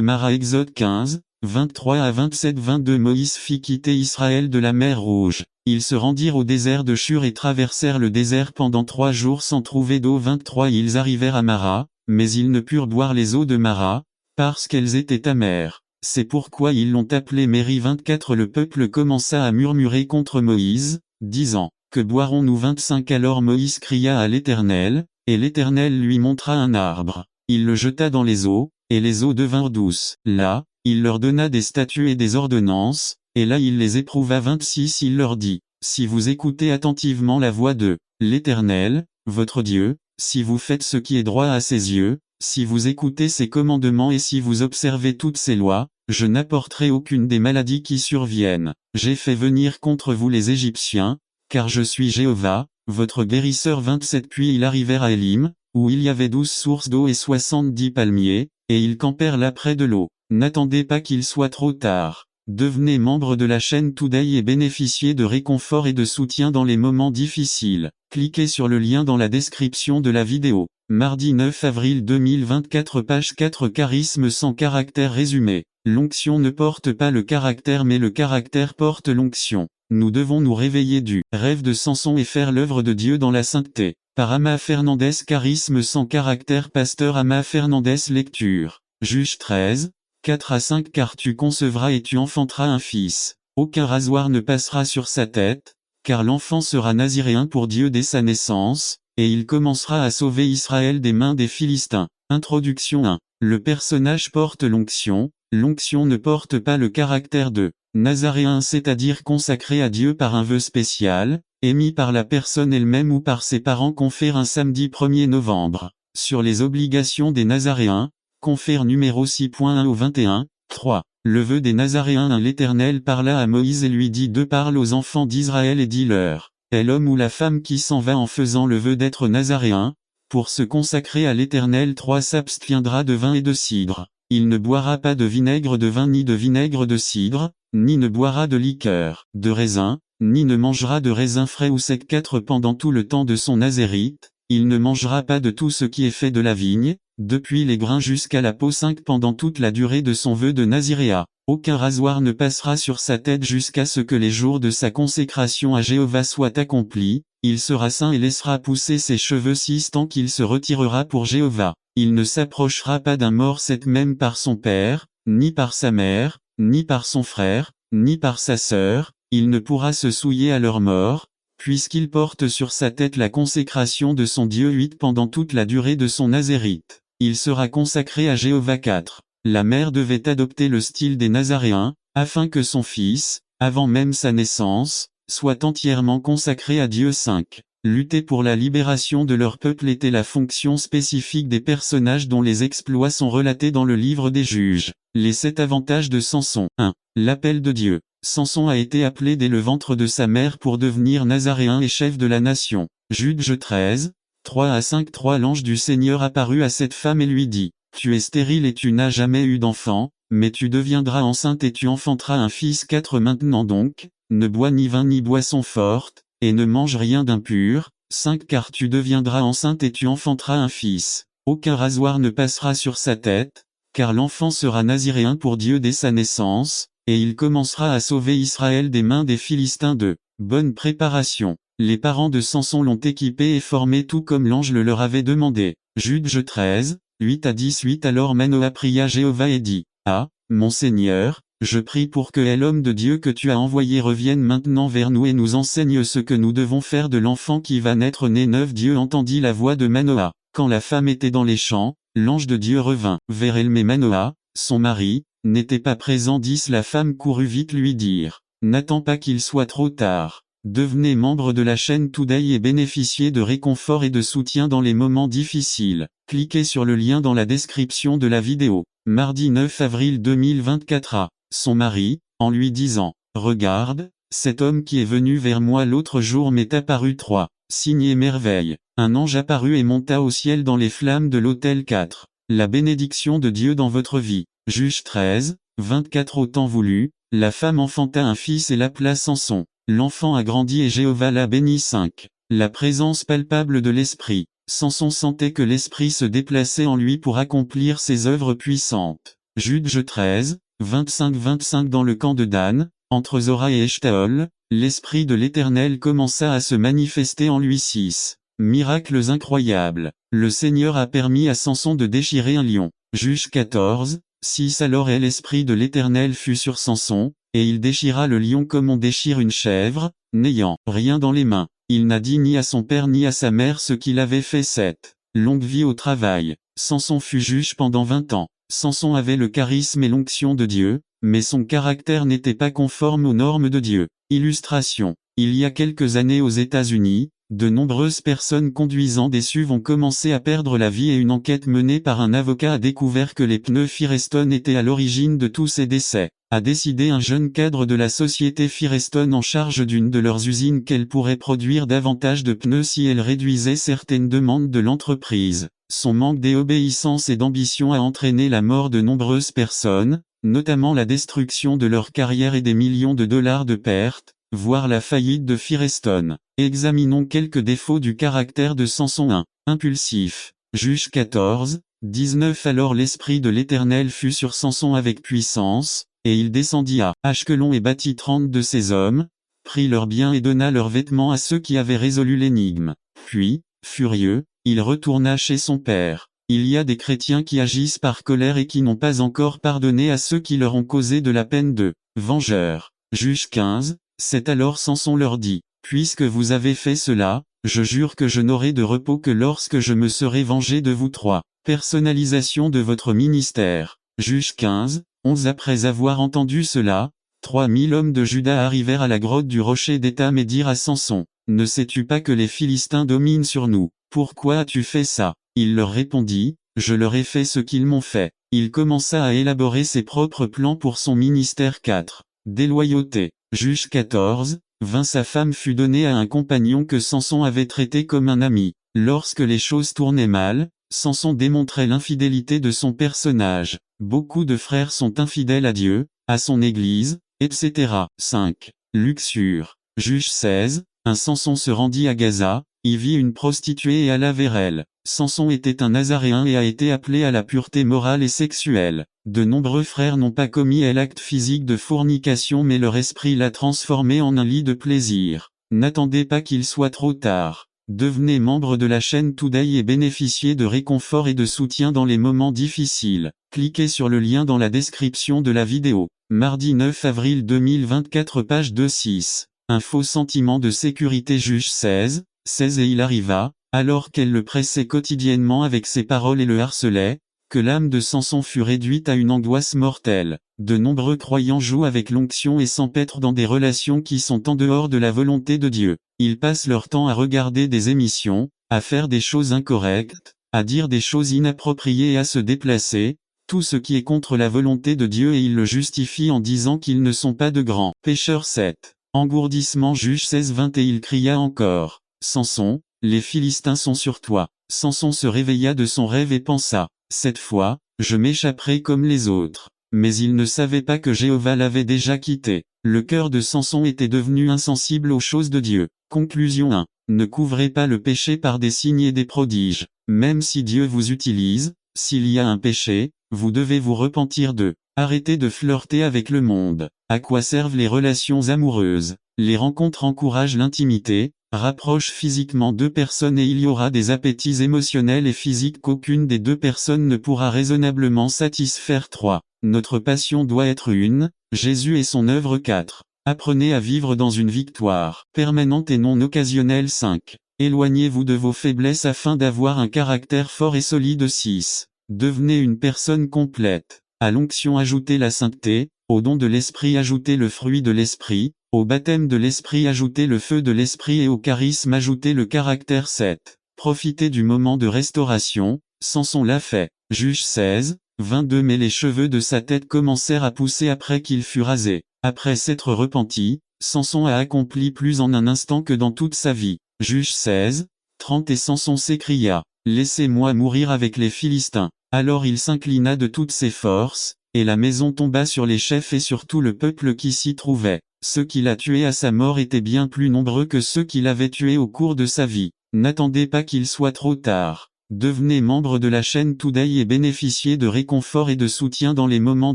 Mara. Exode 15, 23 à 27. 22 Moïse fit quitter Israël de la mer Rouge. Ils se rendirent au désert de Shur et traversèrent le désert pendant 3 jours sans trouver d'eau. 23 Ils arrivèrent à Mara, mais ils ne purent boire les eaux de Mara, parce qu'elles étaient amères. C'est pourquoi ils l'ont appelé Méri. 24 Le peuple commença à murmurer contre Moïse, disant, Que boirons-nous? 25 Alors Moïse cria à l'Éternel, et l'Éternel lui montra un arbre. Il le jeta dans les eaux, et les eaux devinrent douces. Là, il leur donna des statuts et des ordonnances, et là il les éprouva. 26 Il leur dit, Si vous écoutez attentivement la voix de l'Éternel, votre Dieu, si vous faites ce qui est droit à ses yeux, si vous écoutez ses commandements et si vous observez toutes ses lois, je n'apporterai aucune des maladies qui surviennent. J'ai fait venir contre vous les Égyptiens, car je suis Jéhovah, votre guérisseur. 27 Puis ils arrivèrent à Élim, où il y avait 12 sources d'eau et 70 palmiers, et ils campèrent là près de l'eau. N'attendez pas qu'il soit trop tard. Devenez membre de la chaîne Today et bénéficiez de réconfort et de soutien dans les moments difficiles. Cliquez sur le lien dans la description de la vidéo. Mardi 9 avril 2024 page 4 Charisme sans caractère. Résumé. L'onction ne porte pas le caractère mais le caractère porte l'onction. Nous devons nous réveiller du rêve de Samson et faire l'œuvre de Dieu dans la sainteté. Par Ama Fernandez. Charisme sans caractère. Pasteur Ama Fernandez. Lecture. Juge 13, 4 à 5 car tu concevras et tu enfanteras un fils. Aucun rasoir ne passera sur sa tête, car l'enfant sera naziréen pour Dieu dès sa naissance, et il commencera à sauver Israël des mains des Philistins. Introduction 1. Le personnage porte l'onction. L'onction ne porte pas le caractère de nazaréen, c'est-à-dire consacré à Dieu par un vœu spécial, émis par la personne elle-même ou par ses parents confère un samedi 1er novembre. Sur les obligations des nazaréens, confère numéro 6.1 au 21, 3. Le vœu des nazaréens 1. L'Éternel parla à Moïse et lui dit de parle aux enfants d'Israël et dis-leur, est l'homme ou la femme qui s'en va en faisant le vœu d'être nazaréen, pour se consacrer à l'Éternel 3 s'abstiendra de vin et de cidre. Il ne boira pas de vinaigre de vin ni de vinaigre de cidre, ni ne boira de liqueur, de raisin, ni ne mangera de raisin frais ou sec 4 pendant tout le temps de son nazérite, il ne mangera pas de tout ce qui est fait de la vigne, depuis les grains jusqu'à la peau 5 pendant toute la durée de son vœu de naziréat. Aucun rasoir ne passera sur sa tête jusqu'à ce que les jours de sa consécration à Jéhovah soient accomplis, il sera saint et laissera pousser ses cheveux 6 tant qu'il se retirera pour Jéhovah. Il ne s'approchera pas d'un mort 7 même par son père, ni par sa mère, ni par son frère, ni par sa sœur, il ne pourra se souiller à leur mort, puisqu'il porte sur sa tête la consécration de son Dieu 8 pendant toute la durée de son nazérite. Il sera consacré à Jéhovah 4. La mère devait adopter le style des Nazaréens, afin que son fils, avant même sa naissance, soit entièrement consacré à Dieu 5. Lutter pour la libération de leur peuple était la fonction spécifique des personnages dont les exploits sont relatés dans le livre des Juges. Les 7 avantages de Samson. 1. L'appel de Dieu. Samson a été appelé dès le ventre de sa mère pour devenir nazaréen et chef de la nation. Juges 13, 3 à 5. 3. L'ange du Seigneur apparut à cette femme et lui dit, tu es stérile et tu n'as jamais eu d'enfant, mais tu deviendras enceinte et tu enfanteras un fils 4. Maintenant donc, ne bois ni vin ni boisson forte, et ne mange rien d'impur. 5. Car tu deviendras enceinte et tu enfanteras un fils. Aucun rasoir ne passera sur sa tête, car l'enfant sera naziréen pour Dieu dès sa naissance, et il commencera à sauver Israël des mains des Philistins. 2. Bonne préparation. Les parents de Samson l'ont équipé et formé tout comme l'ange le leur avait demandé. Juges 13, 8 à 18. Alors Manoah pria Jéhovah et dit, ah, mon Seigneur, je prie pour que l'homme de Dieu que tu as envoyé revienne maintenant vers nous et nous enseigne ce que nous devons faire de l'enfant qui va naître né. 9. Dieu entendit la voix de Manoah. Quand la femme était dans les champs, l'ange de Dieu revint vers elle, mais Manoah, son mari, n'était pas présent. 10. La femme courut vite lui dire, n'attends pas qu'il soit trop tard. Devenez membre de la chaîne Today et bénéficiez de réconfort et de soutien dans les moments difficiles. Cliquez sur le lien dans la description de la vidéo. Mardi 9 avril 2024 à son mari, en lui disant, regarde, cet homme qui est venu vers moi l'autre jour m'est apparu. 3. Signe et merveille. Un ange apparut et monta au ciel dans les flammes de l'autel. 4. La bénédiction de Dieu dans votre vie. Juges 13, 24. Au temps voulu, la femme enfanta un fils et l'appela Samson. L'enfant a grandi et Jéhovah l'a béni. 5. La présence palpable de l'Esprit. Samson sentait que l'Esprit se déplaçait en lui pour accomplir ses œuvres puissantes. Juges 13, 25. Dans le camp de Dan, entre Zora et Eshtaol, l'Esprit de l'Éternel commença à se manifester en lui. 6. Miracles incroyables. Le Seigneur a permis à Samson de déchirer un lion. Juges 14, 6. Alors l'Esprit de l'Éternel fut sur Samson, et il déchira le lion comme on déchire une chèvre, n'ayant rien dans les mains. Il n'a dit ni à son père ni à sa mère ce qu'il avait fait. 7. Longue vie au travail. Samson fut juge pendant 20 ans. Samson avait le charisme et l'onction de Dieu, mais son caractère n'était pas conforme aux normes de Dieu. Illustration. Il y a quelques années aux États-Unis, de nombreuses personnes conduisant des SUV ont commencé à perdre la vie et une enquête menée par un avocat a découvert que les pneus Firestone étaient à l'origine de tous ces décès. A décidé un jeune cadre de la société Firestone en charge d'une de leurs usines qu'elle pourrait produire davantage de pneus si elle réduisait certaines demandes de l'entreprise. Son manque d'obéissance et d'ambition a entraîné la mort de nombreuses personnes, notamment la destruction de leur carrière et des millions de dollars de pertes, voire la faillite de Firestone. Examinons quelques défauts du caractère de Samson. 1. Impulsif. Juges 14, 19. Alors l'Esprit de l'Éternel fut sur Samson avec puissance, et il descendit à Ashkelon et bâtit 30 de ses hommes, prit leurs biens et donna leurs vêtements à ceux qui avaient résolu l'énigme. Puis, furieux, il retourna chez son père. Il y a des chrétiens qui agissent par colère et qui n'ont pas encore pardonné à ceux qui leur ont causé de la peine de vengeurs. Juge 15, c'est alors Samson leur dit, puisque vous avez fait cela, je jure que je n'aurai de repos que lorsque je me serai vengé de vous trois. Personnalisation de votre ministère. Juge 15, 11 Après avoir entendu cela, 3000 hommes de Juda arrivèrent à la grotte du rocher d'Étam et dirent à Samson, ne sais-tu pas que les Philistins dominent sur nous? Pourquoi as-tu fait ça? Il leur répondit, je leur ai fait ce qu'ils m'ont fait. Il commença à élaborer ses propres plans pour son ministère 4. Déloyauté. Juge 14, 20 Sa femme fut donnée à un compagnon que Samson avait traité comme un ami. Lorsque les choses tournaient mal, Samson démontrait l'infidélité de son personnage. Beaucoup de frères sont infidèles à Dieu, à son Église, etc. 5. Luxure. Juge 16, un Samson se rendit à Gaza, y vit une prostituée et alla vers elle. Samson était un Nazaréen et a été appelé à la pureté morale et sexuelle. De nombreux frères n'ont pas commis l'acte physique de fornication mais leur esprit l'a transformé en un lit de plaisir. N'attendez pas qu'il soit trop tard. Devenez membre de la chaîne Today et bénéficiez de réconfort et de soutien dans les moments difficiles. Cliquez sur le lien dans la description de la vidéo. Mardi 9 avril 2024 page 2-6. Un faux sentiment de sécurité juge 16 Et il arriva, alors qu'elle le pressait quotidiennement avec ses paroles et le harcelait, que l'âme de Samson fut réduite à une angoisse mortelle. De nombreux croyants jouent avec l'onction et s'empêtrent dans des relations qui sont en dehors de la volonté de Dieu. Ils passent leur temps à regarder des émissions, à faire des choses incorrectes, à dire des choses inappropriées et à se déplacer, tout ce qui est contre la volonté de Dieu et ils le justifient en disant qu'ils ne sont pas de grands pécheurs. 7. Engourdissement juge 16-20 Et il cria encore, Samson, les Philistins sont sur toi. Samson se réveilla de son rêve et pensa, cette fois, je m'échapperai comme les autres. Mais il ne savait pas que Jéhovah l'avait déjà quitté. Le cœur de Samson était devenu insensible aux choses de Dieu. Conclusion 1. Ne couvrez pas le péché par des signes et des prodiges. Même si Dieu vous utilise, s'il y a un péché, vous devez vous repentir d'eux. Arrêtez de flirter avec le monde. À quoi servent les relations amoureuses? Les rencontres encouragent l'intimité, rapprochent physiquement deux personnes et il y aura des appétits émotionnels et physiques qu'aucune des deux personnes ne pourra raisonnablement satisfaire. 3. Notre passion doit être une, Jésus et son œuvre. 4. Apprenez à vivre dans une victoire permanente et non occasionnelle. 5. Éloignez-vous de vos faiblesses afin d'avoir un caractère fort et solide. 6. Devenez une personne complète. À l'onction ajoutez la sainteté, au don de l'esprit ajoutez le fruit de l'esprit, au baptême de l'esprit ajoutez le feu de l'esprit et au charisme ajoutez le caractère. 7. Profitez du moment de restauration, Samson l'a fait. Juge 16, 22 Mais les cheveux de sa tête commencèrent à pousser après qu'il fut rasé. Après s'être repenti, Samson a accompli plus en un instant que dans toute sa vie. Juge 16, 30 Et Samson s'écria, laissez-moi mourir avec les Philistins. Alors il s'inclina de toutes ses forces, et la maison tomba sur les chefs et sur tout le peuple qui s'y trouvait. Ceux qu'il a tués à sa mort étaient bien plus nombreux que ceux qu'il avait tués au cours de sa vie. N'attendez pas qu'il soit trop tard. Devenez membre de la chaîne Today et bénéficiez de réconfort et de soutien dans les moments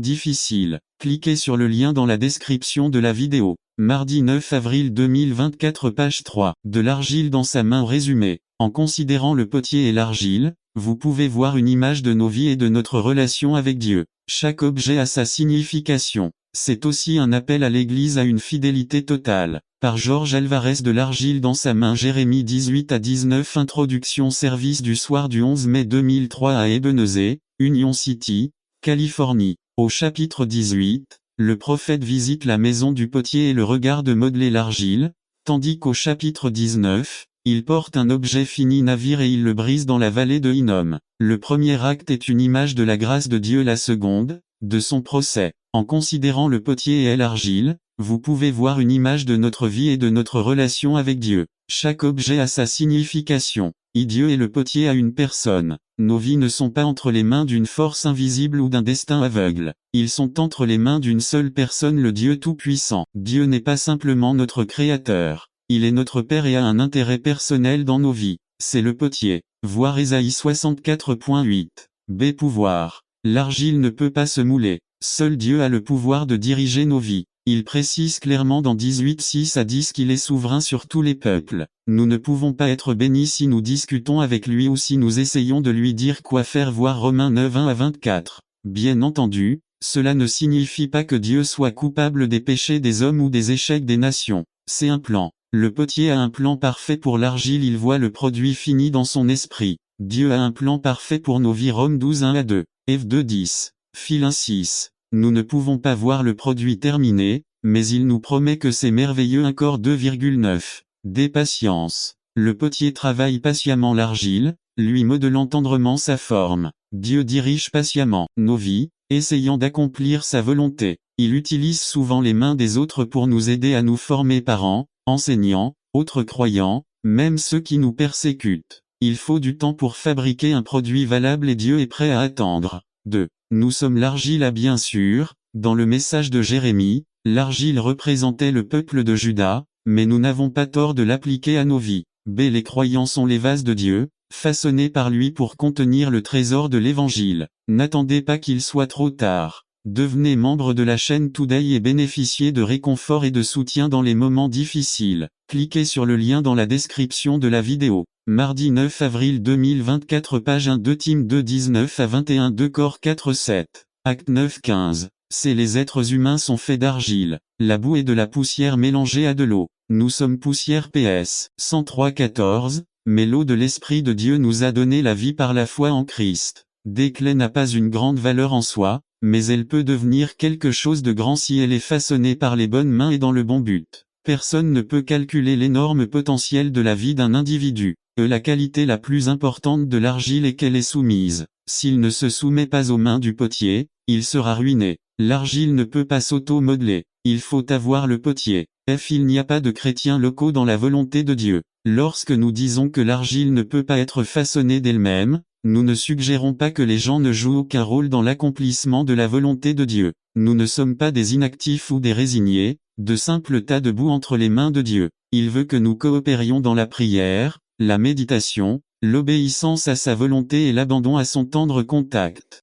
difficiles. Cliquez sur le lien dans la description de la vidéo. Mardi 9 avril 2024 page 3. De l'argile dans sa main. Résumé. En considérant le potier et l'argile, vous pouvez voir une image de nos vies et de notre relation avec Dieu. Chaque objet a sa signification. C'est aussi un appel à l'Église à une fidélité totale. Par Georges Alvarez. De l'argile dans sa main. Jérémie 18-19 Introduction. Service du soir du 11 mai 2003 à Ebenezer, Union City, Californie. Au chapitre 18, le prophète visite la maison du potier et le regarde modeler l'argile, tandis qu'au chapitre 19, il porte un objet fini navire et il le brise dans la vallée de Hinnom. Le premier acte est une image de la grâce de Dieu, la seconde, de son procès. En considérant le potier et l'argile, vous pouvez voir une image de notre vie et de notre relation avec Dieu. Chaque objet a sa signification. Dieu est le potier à une personne. Nos vies ne sont pas entre les mains d'une force invisible ou d'un destin aveugle. Ils sont entre les mains d'une seule personne, le Dieu Tout-Puissant. Dieu n'est pas simplement notre Créateur. Il est notre Père et a un intérêt personnel dans nos vies. C'est le potier. Voir Ésaïe 64.8. B. Pouvoir. L'argile ne peut pas se mouler. Seul Dieu a le pouvoir de diriger nos vies. Il précise clairement dans 18:6 à 10 qu'il est souverain sur tous les peuples. Nous ne pouvons pas être bénis si nous discutons avec lui ou si nous essayons de lui dire quoi faire, voir Romains 9:1 à 24. Bien entendu, cela ne signifie pas que Dieu soit coupable des péchés des hommes ou des échecs des nations. C'est un plan. Le potier a un plan parfait pour l'argile, il voit le produit fini dans son esprit. Dieu a un plan parfait pour nos vies. Romains 12:1 à 2. F 2:10. Phil 1:6. Nous ne pouvons pas voir le produit terminé, mais il nous promet que c'est merveilleux. 1 Cor 2,9. Des patience. Le potier travaille patiemment l'argile, lui modelant tendrement sa forme. Dieu dirige patiemment nos vies, essayant d'accomplir sa volonté. Il utilise souvent les mains des autres pour nous aider à nous former, parents, enseignants, autres croyants, même ceux qui nous persécutent. Il faut du temps pour fabriquer un produit valable et Dieu est prêt à attendre. 2. Nous sommes l'argile. Bien sûr, dans le message de Jérémie, l'argile représentait le peuple de Juda, mais nous n'avons pas tort de l'appliquer à nos vies. B. Les croyants sont les vases de Dieu, façonnés par lui pour contenir le trésor de l'Évangile. N'attendez pas qu'il soit trop tard. Devenez membre de la chaîne Today et bénéficiez de réconfort et de soutien dans les moments difficiles. Cliquez sur le lien dans la description de la vidéo. Mardi 9 avril 2024, page 1 2 Tim 2 19 à 21 2 Cor 4 7. Acte 9 15. C'est les êtres humains sont faits d'argile, la boue et de la poussière mélangée à de l'eau. Nous sommes poussière. PS 103 14. Mais l'eau de l'Esprit de Dieu nous a donné la vie par la foi en Christ. Déclé n'a pas une grande valeur en soi, mais elle peut devenir quelque chose de grand si elle est façonnée par les bonnes mains et dans le bon but. Personne ne peut calculer l'énorme potentiel de la vie d'un individu. La qualité la plus importante de l'argile est qu'elle est soumise. S'il ne se soumet pas aux mains du potier, il sera ruiné. L'argile ne peut pas s'auto-modeler. Il faut avoir le potier. Il n'y a pas de chrétiens locaux dans la volonté de Dieu. Lorsque nous disons que l'argile ne peut pas être façonnée d'elle-même, nous ne suggérons pas que les gens ne jouent aucun rôle dans l'accomplissement de la volonté de Dieu. Nous ne sommes pas des inactifs ou des résignés, de simples tas de boue entre les mains de Dieu. Il veut que nous coopérions dans la prière, la méditation, l'obéissance à sa volonté et l'abandon à son tendre contact.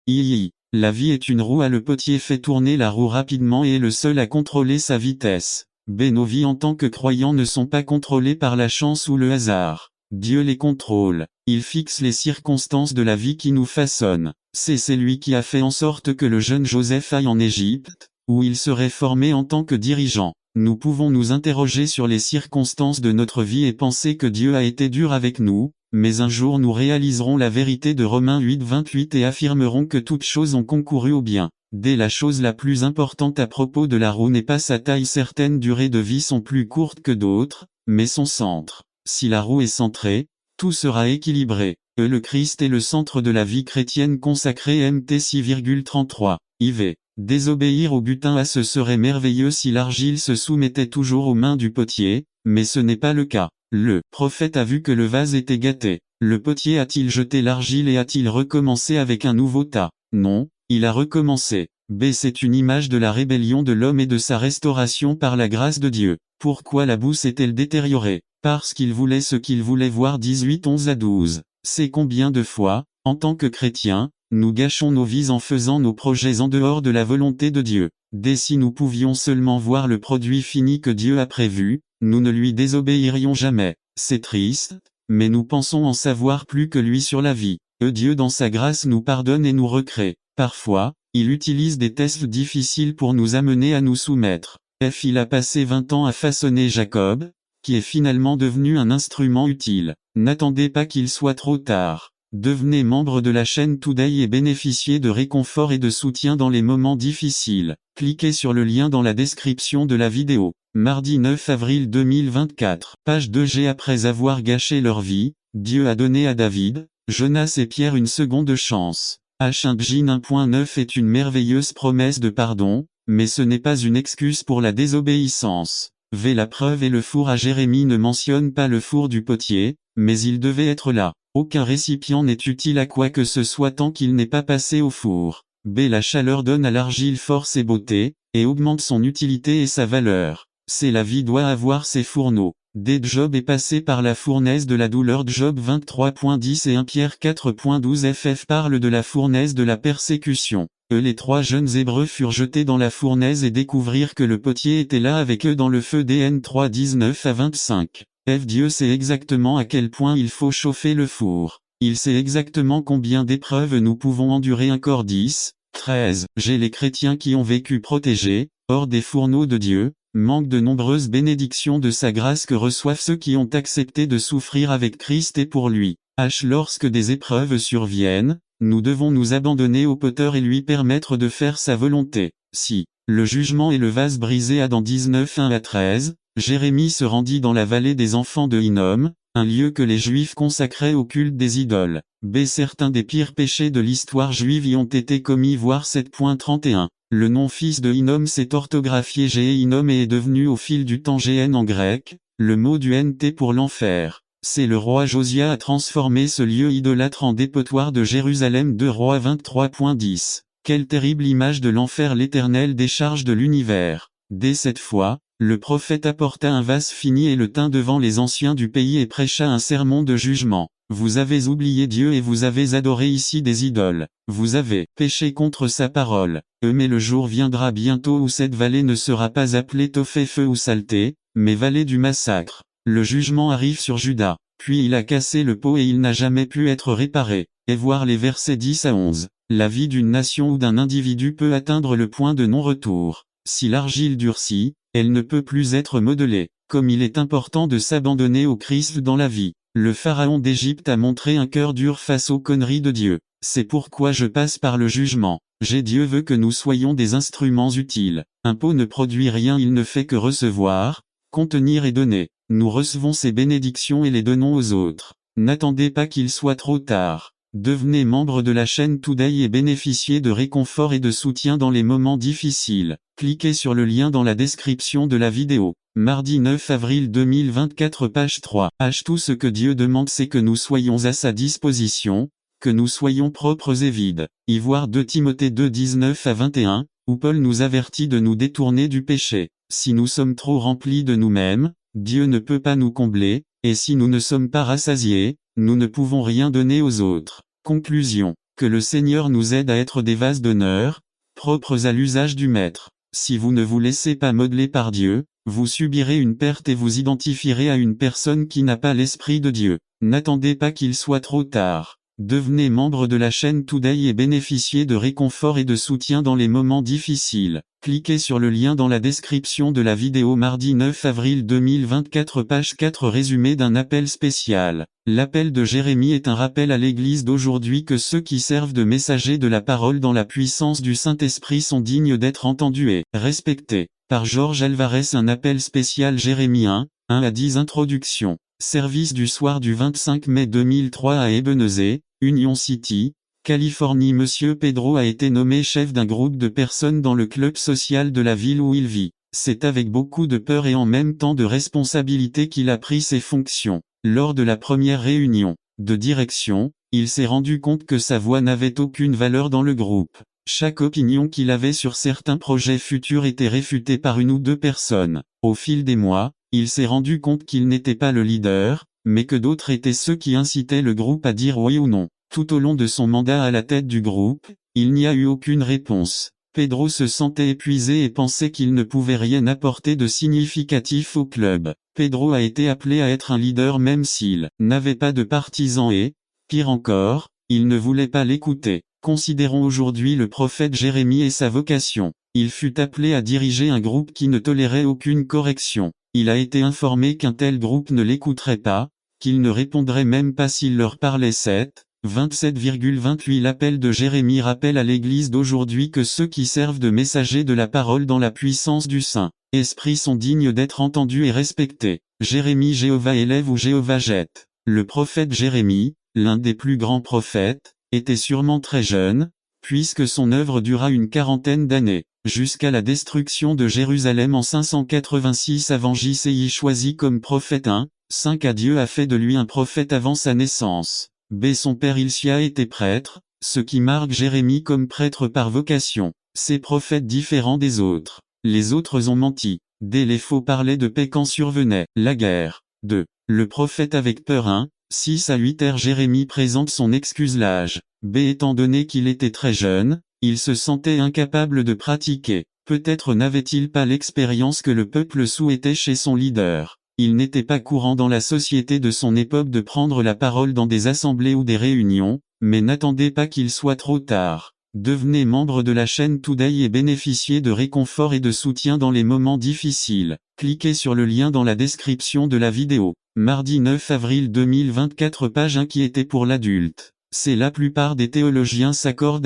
La vie est une roue, le potier fait tourner la roue rapidement et est le seul à contrôler sa vitesse. Nos vies en tant que croyants ne sont pas contrôlées par la chance ou le hasard. Dieu les contrôle. Il fixe les circonstances de la vie qui nous façonnent. C'est lui qui a fait en sorte que le jeune Joseph aille en Égypte, où il serait formé en tant que dirigeant. Nous pouvons nous interroger sur les circonstances de notre vie et penser que Dieu a été dur avec nous, mais un jour nous réaliserons la vérité de Romains 8:28 et affirmerons que toutes choses ont concouru au bien. La chose la plus importante à propos de la roue n'est pas sa taille. Certaines durées de vie sont plus courtes que d'autres, mais son centre. Si la roue est centrée, tout sera équilibré. Le Christ est le centre de la vie chrétienne consacrée. Mt 6,33. IV. Désobéir au butin. Ce serait merveilleux si l'argile se soumettait toujours aux mains du potier, mais ce n'est pas le cas. Le prophète a vu que le vase était gâté. Le potier a-t-il jeté l'argile et a-t-il recommencé avec un nouveau tas? Non, il a recommencé. C'est une image de la rébellion de l'homme et de sa restauration par la grâce de Dieu. Pourquoi la boue s'est-elle détériorée? Parce qu'il voulait ce qu'il voulait, voir 18:11 à 12. C'est combien de fois, en tant que chrétiens, nous gâchons nos vies en faisant nos projets en dehors de la volonté de Dieu. Si nous pouvions seulement voir le produit fini que Dieu a prévu, nous ne lui désobéirions jamais. C'est triste, mais nous pensons en savoir plus que lui sur la vie. Dieu dans sa grâce nous pardonne et nous recrée. Parfois, il utilise des tests difficiles pour nous amener à nous soumettre. Il a passé 20 ans à façonner Jacob, qui est finalement devenu un instrument utile. N'attendez pas qu'il soit trop tard. Devenez membre de la chaîne Today et bénéficiez de réconfort et de soutien dans les moments difficiles. Cliquez sur le lien dans la description de la vidéo. Mardi 9 avril 2024. Page 2G. Après avoir gâché leur vie, Dieu a donné à David, Jonas et Pierre une seconde chance. H1 1.9 est une merveilleuse promesse de pardon, mais ce n'est pas une excuse pour la désobéissance. La preuve et le four à Jérémie ne mentionnent pas le four du potier, mais il devait être là. Aucun récipient n'est utile à quoi que ce soit tant qu'il n'est pas passé au four. La chaleur donne à l'argile force et beauté, et augmente son utilité et sa valeur. La vie doit avoir ses fourneaux. Job est passé par la fournaise de la douleur. Job 23.10 et 1 Pierre 4.12 FF parle de la fournaise de la persécution. Les 3 jeunes Hébreux furent jetés dans la fournaise et découvrirent que le potier était là avec eux dans le feu. DN 3 19-25. Dieu sait exactement à quel point il faut chauffer le four. Il sait exactement combien d'épreuves nous pouvons endurer. 1 Cor 10, 13. Les chrétiens qui ont vécu protégés, hors des fourneaux de Dieu, manquent de nombreuses bénédictions de sa grâce que reçoivent ceux qui ont accepté de souffrir avec Christ et pour lui. Lorsque des épreuves surviennent, nous devons nous abandonner au Poteur et lui permettre de faire sa volonté. Si le jugement et le vase brisé. Adam 19 1-13, Jérémie se rendit dans la vallée des enfants de Hinnom, un lieu que les Juifs consacraient au culte des idoles. Certains des pires péchés de l'histoire juive y ont été commis. Voir 7.31. Le nom fils de Hinnom s'est orthographié Hinnom et est devenu au fil du temps Gn en grec, le mot du nt pour l'enfer. Le roi Josia a transformé ce lieu idolâtre en dépotoir de Jérusalem. 2 Rois 23.10. Quelle terrible image de l'enfer l'Éternel décharge de l'univers. Dès cette fois, le prophète apporta un vase fini et le tint devant les anciens du pays et prêcha un sermon de jugement. Vous avez oublié Dieu et vous avez adoré ici des idoles. Vous avez péché contre sa parole. Mais le jour viendra bientôt où cette vallée ne sera pas appelée Tophé feu ou saleté, mais vallée du massacre. Le jugement arrive sur Juda, puis il a cassé le pot et il n'a jamais pu être réparé. Et voir les versets 10 à 11. La vie d'une nation ou d'un individu peut atteindre le point de non-retour. Si l'argile durcit, elle ne peut plus être modelée. Comme il est important de s'abandonner au Christ dans la vie. Le pharaon d'Égypte a montré un cœur dur face aux conneries de Dieu. C'est pourquoi je passe par le jugement. Dieu veut que nous soyons des instruments utiles. Un pot ne produit rien, il ne fait que recevoir, contenir et donner. Nous recevons ces bénédictions et les donnons aux autres. N'attendez pas qu'il soit trop tard. Devenez membre de la chaîne Today et bénéficiez de réconfort et de soutien dans les moments difficiles. Cliquez sur le lien dans la description de la vidéo. Mardi 9 avril 2024 page 3. Tout ce que Dieu demande c'est que nous soyons à sa disposition, que nous soyons propres et vides. Voir 2 Timothée 2 19-21, où Paul nous avertit de nous détourner du péché. Si nous sommes trop remplis de nous-mêmes, Dieu ne peut pas nous combler, et si nous ne sommes pas rassasiés, nous ne pouvons rien donner aux autres. Conclusion. Que le Seigneur nous aide à être des vases d'honneur, propres à l'usage du Maître. Si vous ne vous laissez pas modeler par Dieu, vous subirez une perte et vous identifierez à une personne qui n'a pas l'Esprit de Dieu. N'attendez pas qu'il soit trop tard. Devenez membre de la chaîne Today et bénéficiez de réconfort et de soutien dans les moments difficiles. Cliquez sur le lien dans la description de la vidéo. Mardi 9 avril 2024 page 4 résumé d'un appel spécial. L'appel de Jérémie est un rappel à l'Église d'aujourd'hui que ceux qui servent de messagers de la parole dans la puissance du Saint-Esprit sont dignes d'être entendus et respectés. Par Georges Alvarez. Un appel spécial Jérémie 1, 1-10 Introduction. Service du soir du 25 mai 2003 à Ebenezer, Union City, Californie. Monsieur Pedro a été nommé chef d'un groupe de personnes dans le club social de la ville où il vit. C'est avec beaucoup de peur et en même temps de responsabilité qu'il a pris ses fonctions. Lors de la première réunion de direction, il s'est rendu compte que sa voix n'avait aucune valeur dans le groupe. Chaque opinion qu'il avait sur certains projets futurs était réfutée par une ou deux personnes. Au fil des mois, il s'est rendu compte qu'il n'était pas le leader, mais que d'autres étaient ceux qui incitaient le groupe à dire oui ou non. Tout au long de son mandat à la tête du groupe, il n'y a eu aucune réponse. Pedro se sentait épuisé et pensait qu'il ne pouvait rien apporter de significatif au club. Pedro a été appelé à être un leader même s'il n'avait pas de partisans et, pire encore, il ne voulait pas l'écouter. Considérons aujourd'hui le prophète Jérémie et sa vocation. Il fut appelé à diriger un groupe qui ne tolérait aucune correction. Il a été informé qu'un tel groupe ne l'écouterait pas, qu'il ne répondrait même pas s'il leur parlait. 27,28 L'appel de Jérémie rappelle à l'Église d'aujourd'hui que ceux qui servent de messagers de la parole dans la puissance du Saint-Esprit sont dignes d'être entendus et respectés. Jérémie Jéhovah élève ou Jéhovah jette. Le prophète Jérémie, l'un des plus grands prophètes, était sûrement très jeune, puisque son œuvre dura une quarantaine d'années, jusqu'à la destruction de Jérusalem en 586 avant JCI. Choisi comme prophète 5 Dieu a fait de lui un prophète avant sa naissance. Son père Hilcia était prêtre, ce qui marque Jérémie comme prêtre par vocation. Ces prophètes différents des autres. Les autres ont menti. Les faux parlaient de paix quand survenait la guerre. 2. Le prophète avec peur 6 à 8 Jérémie présente son excuse l'âge. Étant donné qu'il était très jeune, Il se sentait incapable de pratiquer. Peut-être n'avait-il pas l'expérience que le peuple souhaitait chez son leader. Il n'était pas courant dans la société de son époque de prendre la parole dans des assemblées ou des réunions, mais n'attendez pas qu'il soit trop tard. Devenez membre de la chaîne Today et bénéficiez de réconfort et de soutien dans les moments difficiles. Cliquez sur le lien dans la description de la vidéo. Mardi 9 avril 2024, page inquiétée pour l'adulte. La plupart des théologiens s'accordent à